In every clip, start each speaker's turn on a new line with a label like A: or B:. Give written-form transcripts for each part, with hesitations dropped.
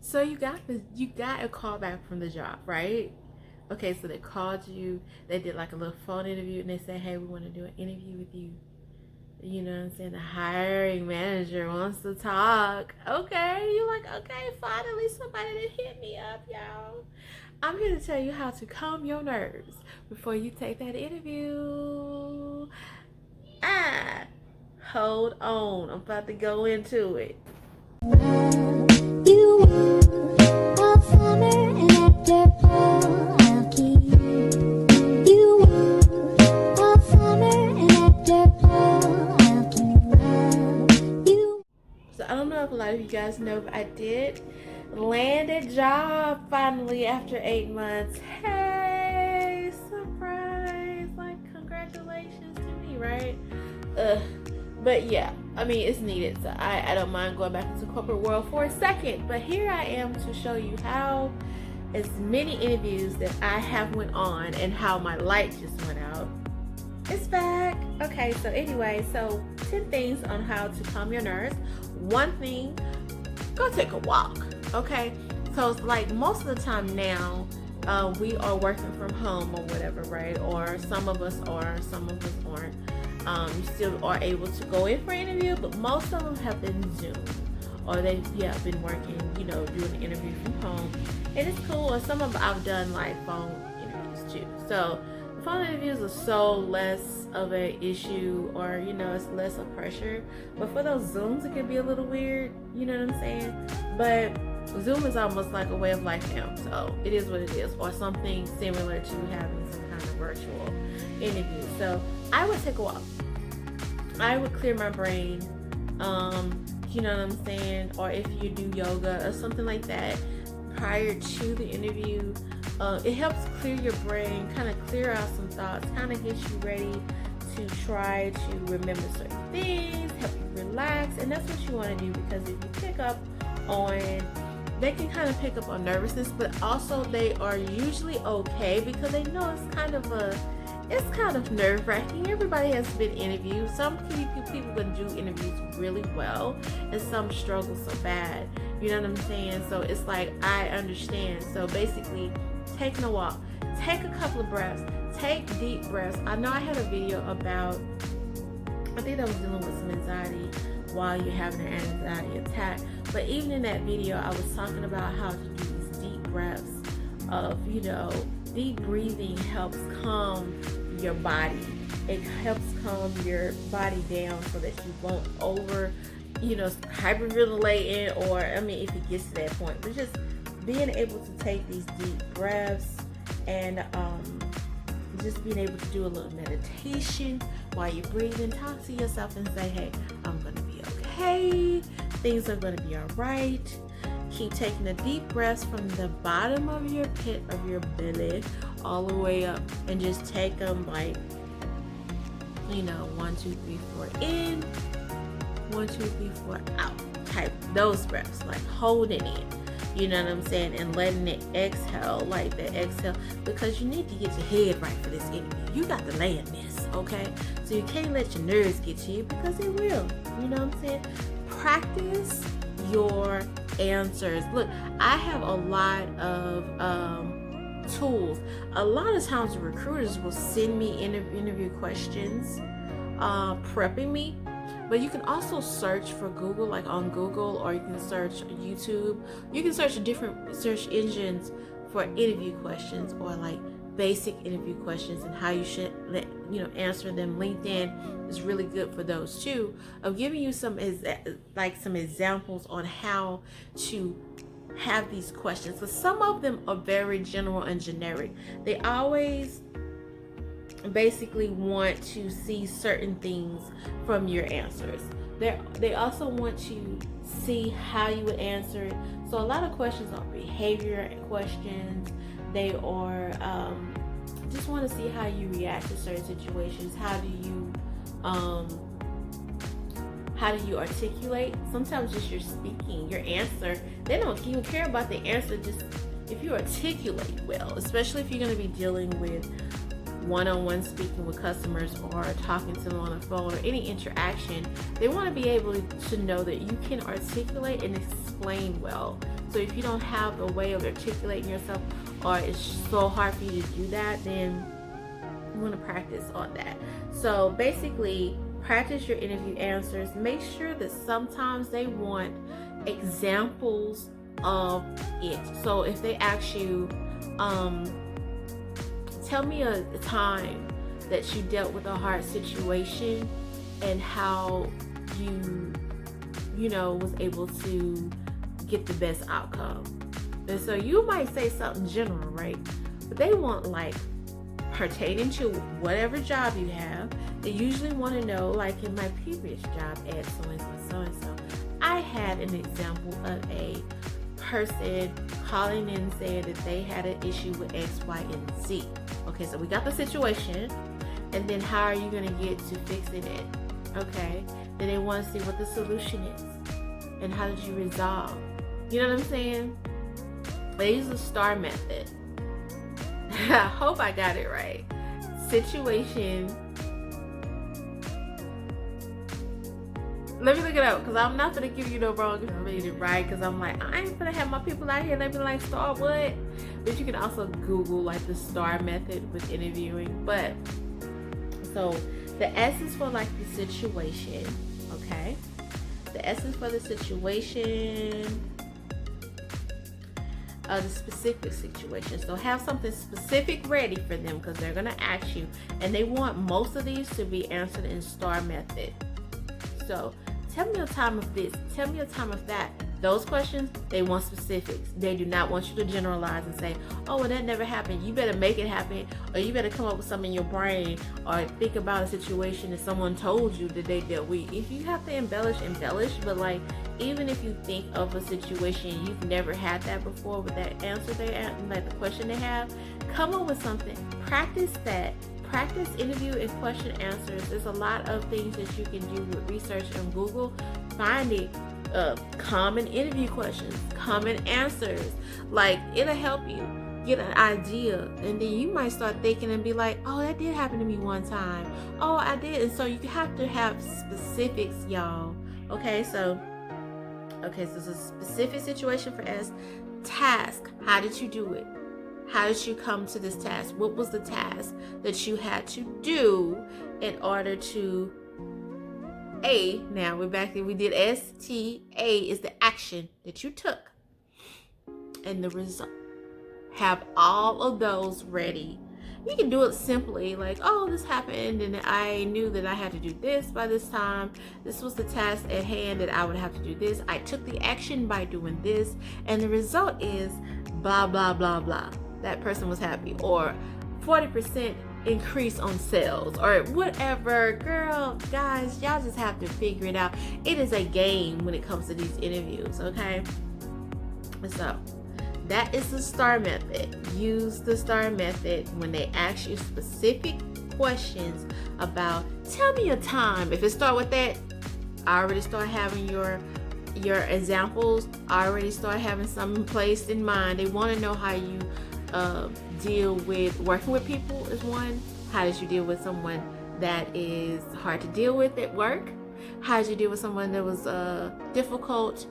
A: So you got a call back from the job, right? Okay, so they called you, they did like a little phone interview, and they said, hey, we want to do an interview with you. You know what I'm saying? The hiring manager wants to talk. Okay, you're like, okay, finally somebody that hit me up, y'all. I'm here to tell you how to calm your nerves before you take that interview. Hold on, I'm about to go into it. So I don't know if a lot of you guys know, but I did land a job finally after 8 months. Hey, surprise! Like, congratulations to me, right? But yeah, I mean, it's needed, so I don't mind going back into the corporate world for a second. But here I am to show you how as many interviews that I have went on and how my light just went out. It's back. Okay, so anyway, so 10 things on how to calm your nerves. One thing, go take a walk. Okay, so it's like most of the time now, we are working from home or whatever, right? Or some of us are, some of us aren't. You still are able to go in for an interview, but most of them have been Zoom, or they've been working, doing an interview from home, and it's cool. Or some of them I've done like phone interviews too. So phone interviews are so less of an issue, or it's less of pressure. But for those Zooms, it can be a little weird. You know what I'm saying? But Zoom is almost like a way of life now, so it is what it is, or something similar to having some kind of virtual interview. So I would take a walk. I would clear my brain, you know what I'm saying? Or if you do yoga or something like that prior to the interview, it helps clear your brain, kind of clear out some thoughts, kind of get you ready to try to remember certain things, help you relax. And that's what you want to do, because if you pick up on, they can kind of pick up on nervousness, but also they are usually okay because they know it's kind of nerve-wracking. Everybody has been interviewed. Some people can do interviews really well, and some struggle so bad. You know what I'm saying? So it's like, I understand. So basically, taking a walk, take a couple of breaths, take deep breaths. I know I had a video about, I think I was dealing with some anxiety while you're having an anxiety attack. But even in that video, I was talking about how to do these deep breaths of, deep breathing helps calm your body. It helps calm your body down so that you won't hyperventilate, or if it gets to that point. But just being able to take these deep breaths and just being able to do a little meditation while you're breathing, talk to yourself and say, hey, I'm going to be okay. Things are going to be all right. Keep taking the deep breaths from the bottom of your pit of your belly all the way up, and just take them like, 1, 2, 3, 4 in, 1, 2, 3, 4 out. Type those breaths, like holding it. You know what I'm saying? And letting it exhale, like the exhale, because you need to get your head right for this interview. You got to land this, okay? So you can't let your nerves get to you, because it will. You know what I'm saying? Practice your answers. Look, I have a lot of tools. A lot of times recruiters will send me interview questions, prepping me. But you can also search for Google, like on Google, or you can search YouTube. You can search different search engines for interview questions, or like basic interview questions, and how you should answer them. LinkedIn is really good for those too, of giving you some examples on how to have these questions. So some of them are very general and generic. They always basically want to see certain things from your answers. They also want to see how you would answer it. So a lot of questions are behavior questions. They are just want to see how you react to certain situations. How do you articulate? Sometimes just your speaking, your answer, they don't even care about the answer, just if you articulate well, especially if you're going to be dealing with one-on-one speaking with customers or talking to them on the phone or any interaction, they want to be able to know that you can articulate and explain well. So if you don't have a way of articulating yourself, or it's so hard for you to do that, then you want to practice on that. So basically, practice your interview answers. Make sure that sometimes they want examples of it. So if they ask you, tell me a time that you dealt with a hard situation and how you know, was able to get the best outcome. And so you might say something general, right? But they want like pertaining to whatever job you have. They usually want to know, like in my previous job at so-and-so, I had an example of a person calling in saying that they had an issue with X, Y, and Z. Okay, so we got the situation, and then how are you going to get to fixing it? Okay, then they want to see what the solution is and how did you resolve. You know what I'm saying? They use the STAR method. I hope I got it right. Situation. Let me look it up, because I'm not going to give you no wrong information, right? Because I'm like, I ain't going to have my people out here, they be like, STAR what? But you can also Google like the STAR method with interviewing. But, so the S is for like the situation, okay? The S is for the situation, the specific situation. So have something specific ready for them, because they're going to ask you, and they want most of these to be answered in STAR method. So tell me a time of this, tell me a time of that. Those questions, they want specifics. They do not want you to generalize and say, oh, well, that never happened. You better make it happen, or you better come up with something in your brain, or think about a situation that someone told you that they dealt with. If you have to embellish, but like, even if you think of a situation you've never had that before with that answer like the question they have, come up with something. Practice that. Practice interview and question answers. There's a lot of things that you can do with research on Google. Find it. Common interview questions, common answers. Like, it'll help you get an idea, and then you might start thinking and be like, oh, that did happen to me one time. Oh, I did. And so you have to have specifics, y'all. Okay, so it's a specific situation for S. Task. How did you do it? How did you come to this task? What was the task that you had to do in order to A? Now we're back there. We did S, T, A is the action that you took and the result. Have all of those ready. You can do it simply, like, oh, this happened and I knew that I had to do this by this time. This was the task at hand that I would have to do this. I took the action by doing this, and the result is blah, blah, blah, blah. That person was happy, or 40% increase on sales, or whatever. Girl, guys, y'all just have to figure it out. It is a game when it comes to these interviews, okay? So that is the STAR method. Use the STAR method when they ask you specific questions about, tell me a time. If it start with that, I already start having your examples. I already start having something placed in mind. They want to know how you deal with working with people is one. How did you deal with someone that is hard to deal with at work? How did you deal with someone that was difficult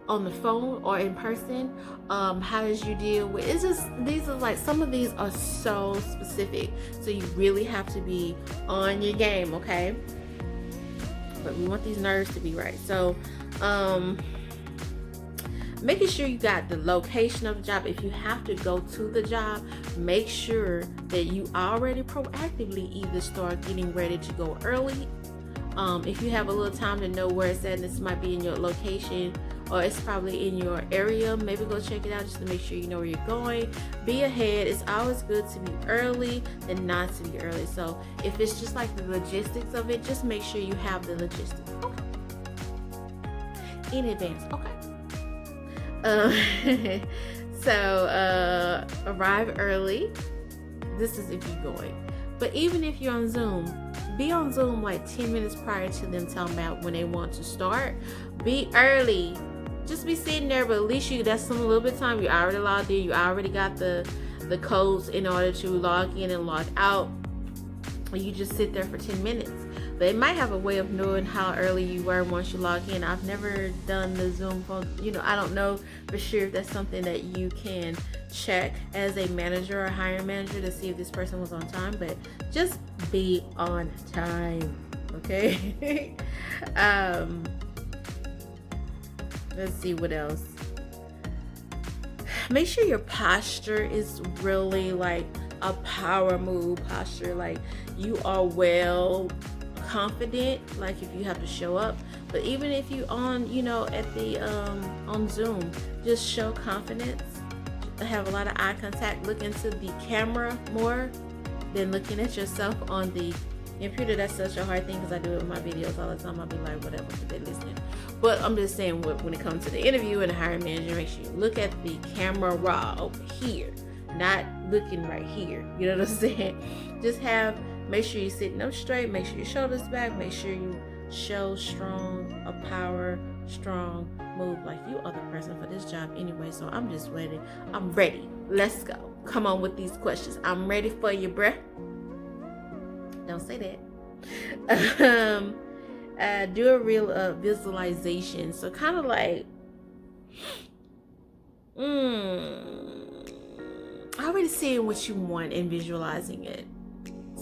A: on the phone or in person? How did you deal with, it's just, these are like, some of these are so specific, so you really have to be on your game, okay? But we want these nerves to be right. So making sure you got the location of the job. If you have to go to the job, make sure that you already proactively either start getting ready to go early. If you have a little time to know where it's at, this might be in your location, or it's probably in your area, maybe go check it out just to make sure you know where you're going. Be ahead. It's always good to be early than not to be early. So if it's just like the logistics of it, just make sure you have the logistics, okay, in advance, okay? So arrive early. This is if you're going, but even if you're on Zoom, be on Zoom like 10 minutes prior to them telling about when they want to start. Be early. Just be sitting there, but at least that's a little bit of time. You already logged in. You already got the codes in order to log in and log out. you just sit there for 10 minutes. They might have a way of knowing how early you were once you log in. I've never done the Zoom phone, I don't know for sure if that's something that you can check as a manager or hiring manager to see if this person was on time, but just be on time, okay? Let's see what else. Make sure your posture is really like a power move posture, like you are well confident, like if you have to show up. But even if you on at the on Zoom, just show confidence, have a lot of eye contact, look into the camera more than looking at yourself on the computer. That's such a hard thing because I do it with my videos all the time. I'll be like, whatever, but they listening. But I'm just saying, when it comes to the interview and the hiring manager, make sure you look at the camera raw over here, not looking right here. You know what I'm saying? Just make sure you're sitting up straight, make sure your shoulders back, make sure you show strong move, like you are the person for this job anyway. So I'm just ready. I'm ready. Let's go. Come on with these questions. I'm ready for you, bruh. Don't say that. Do a real visualization. So kind of like, already seeing what you want and visualizing it.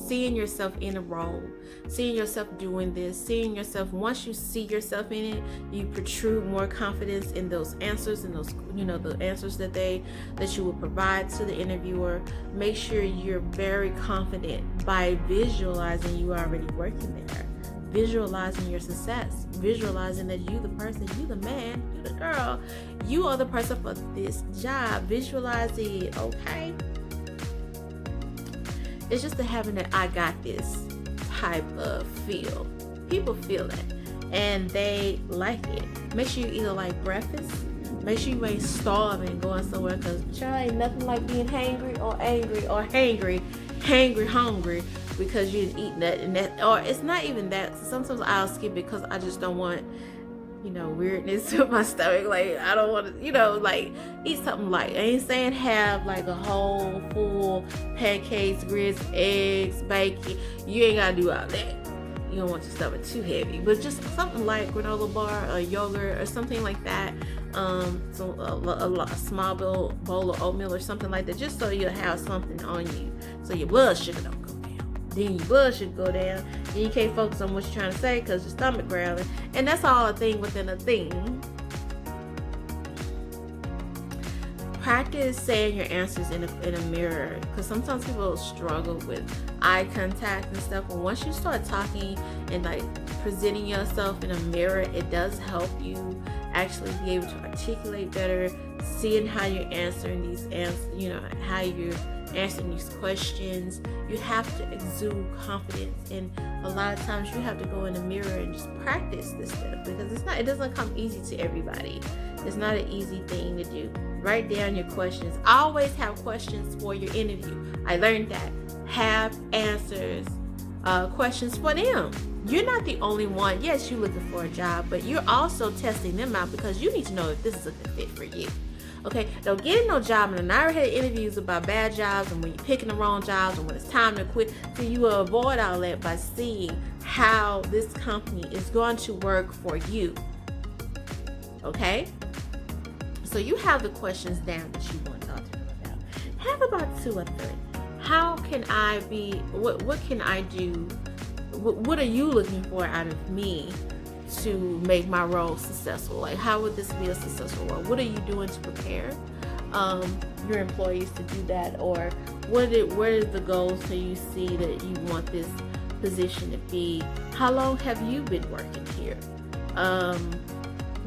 A: Seeing yourself in a role, seeing yourself doing this, seeing yourself, once you see yourself in it, you protrude more confidence in those answers and those, the answers that you will provide to the interviewer. Make sure you're very confident by visualizing you already working there, visualizing your success, visualizing that you the person, you the man, you the girl, you are the person for this job. Visualize it, okay? It's just the having that I got this type of feel. People feel that and they like it. Make sure you either like breakfast, make sure you ain't starving going somewhere, because child, ain't nothing like being hangry or angry or hungry because you didn't eat that, or it's not even that. Sometimes I'll skip it because I just don't want weirdness in my stomach. Like I don't want to, like eat something light. I ain't saying have like a whole full pancakes, grits, eggs, bacon. You ain't gotta do all that. You don't want your stomach too heavy, but just something like granola bar or yogurt or something like that. So a small bowl of oatmeal or something like that, just so you'll have something on you, so your blood sugar don't go down. Then your blood should go down. Then you can't focus on what you're trying to say because your stomach growling. And that's all a thing within a thing. Practice saying your answers in a mirror, because sometimes people struggle with eye contact and stuff. But once you start talking and like presenting yourself in a mirror, it does help you actually be able to articulate better, seeing how you're answering these how you're answering these questions. You have to exude confidence, and a lot of times you have to go in the mirror and just practice this stuff, because it doesn't come easy to everybody. It's not an easy thing to do. Write down your questions. Always have questions for your interview. I learned that. Have answers, questions for them. You're not the only one. Yes, you're looking for a job, but you're also testing them out, because you need to know if this is a good fit for you. Okay, don't get in no job, and I already had interviews about bad jobs and when you're picking the wrong jobs and when it's time to quit. So you will avoid all that by seeing how this company is going to work for you. Okay? So you have the questions down that you want to talk to them about. Have about 2 or 3. How can I be, what can I do? What are you looking for out of me to make my role successful? Like, how would this be a successful role? What are you doing to prepare your employees to do that? Or what are the goals that you see that you want this position to be? How long have you been working here?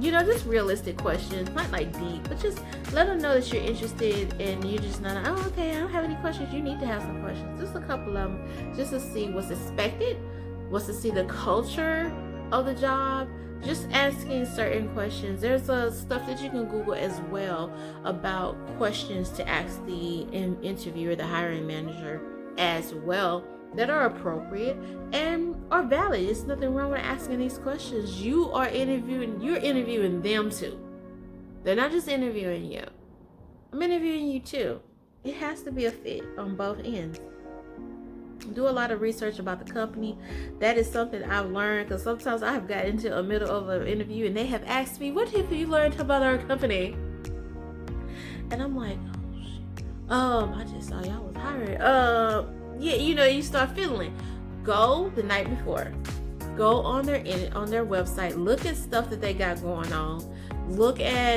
A: Just realistic questions, not like deep, but just let them know that you're interested, and you're just not, oh, okay, I don't have any questions. You need to have some questions, just a couple of them, just to see what's expected, what's to see the culture of the job, just asking certain questions. There's stuff that you can Google as well about questions to ask the interviewer, the hiring manager as well, that are appropriate and are valid. There's nothing wrong with asking these questions. You're interviewing them too. They're not just interviewing you. I'm interviewing you too. It has to be a fit on both ends. Do a lot of research about the company. That is something I've learned, because sometimes I have got into the middle of an interview and they have asked me, what have you learned about our company? And I'm like, oh shit. I just saw y'all was hired. Yeah, you start feeling. Go the night before. Go on their website. Look at stuff that they got going on.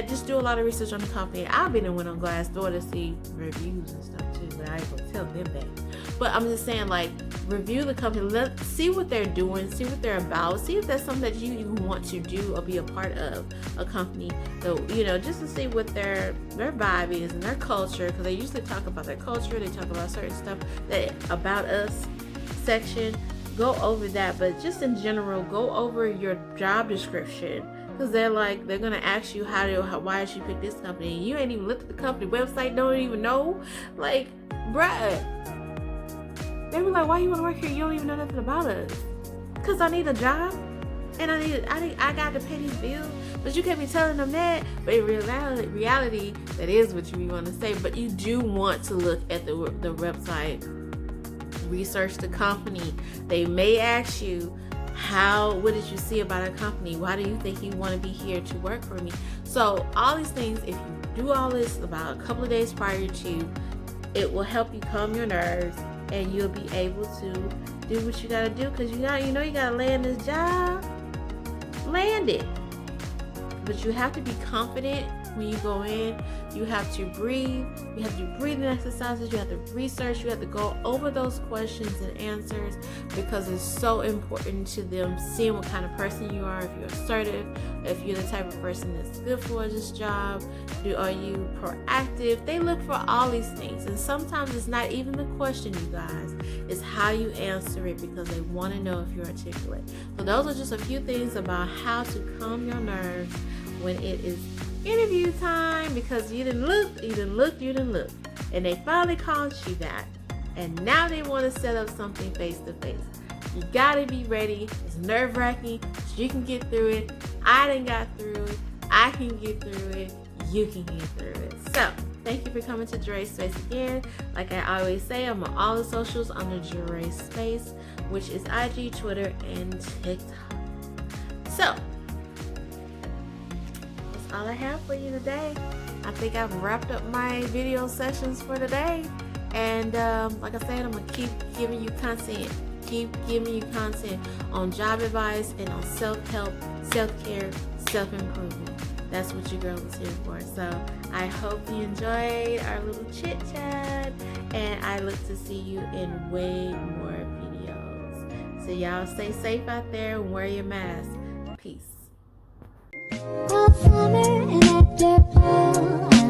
A: Just do a lot of research on the company. I've been and went on Glassdoor to see reviews and stuff too, but I ain't gonna tell them that. But I'm just saying, like, review the company. See what they're doing. See what they're about. See if that's something that you even want to do or be a part of a company. So, just to see what their vibe is and their culture, because they usually talk about their culture. They talk about certain stuff that about us section. Go over that, but just in general, go over your job description, because they're gonna ask you why did you pick this company? You ain't even looked at the company website, don't even know, like, bruh. They were like, why you want to work here? You don't even know nothing about us. Because I need a job and I got to pay these bills. But you can't be telling them that. But in reality, that is what you want to say. But you do want to look at the website, research the company. They may ask you, what did you see about our company? Why do you think you want to be here to work for me? So all these things, if you do all this about a couple of days prior to, it will help you calm your nerves. And you'll be able to do what you gotta do, because you gotta land this job. Land it. But you have to be confident when you go in. You have to breathe. You have to do breathing exercises. You have to research. You have to go over those questions and answers, because it's so important to them seeing what kind of person you are. If you're assertive, if you're the type of person that's good for this job, are you proactive? They look for all these things, and sometimes it's not even the question, you guys. It's how you answer it, because they want to know if you're articulate. So those are just a few things about how to calm your nerves when it is interview time, because you didn't look, and they finally called you back, and now they want to set up something face to face. You gotta be ready. It's nerve-wracking, but you can get through it. I done got through it. I can get through it. You can get through it. So thank you for coming to Jeray Space again. Like I always say, I'm on all the socials under Jeray Space, which is IG, Twitter, and TikTok. So all I have for you today. I think I've wrapped up my video sessions for today, and like I said, I'm gonna keep giving you content on job advice and on self-help, self-care, self-improvement. That's what your girl is here for. So I hope you enjoyed our little chit chat, and I look to see you in way more videos. So y'all stay safe out there and wear your mask. Peace. Hot summer and after fall.